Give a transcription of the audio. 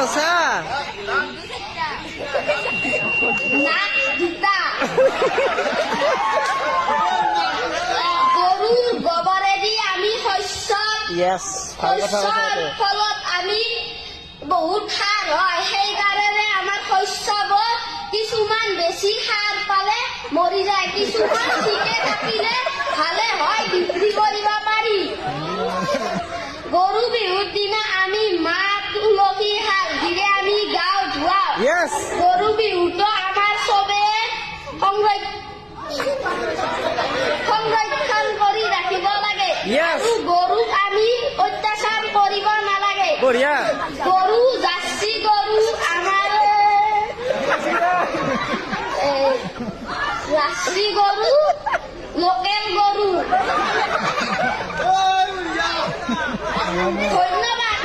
সঁচা গৰুৰ গোবৰেদি আমি শস্য ফলত আমি বহুত সাৰ হয় সেইকাৰণে আমাৰ শস্যবোৰ কিছুমান বেছি সাৰ পালে মৰি যায় কিছুমান ঠিকে থাকিলে ভালে হয় বিক্ৰী কৰিব পাৰি গৰু বিহুৰ দিনা আমি মাহ তুলসী হালধিৰে আমি গাও ধুৱাওঁ গৰু বিহুটো আমাৰ চবে সংৰক্ষণ কৰি ৰাখিব লাগে আৰু গৰুক আমি অত্যাচাৰ কৰিব নালাগে গৰু জাৰ্চি গৰু আমাৰ জাৰ্চি গৰু লোকেল গৰু ধন্যবাদ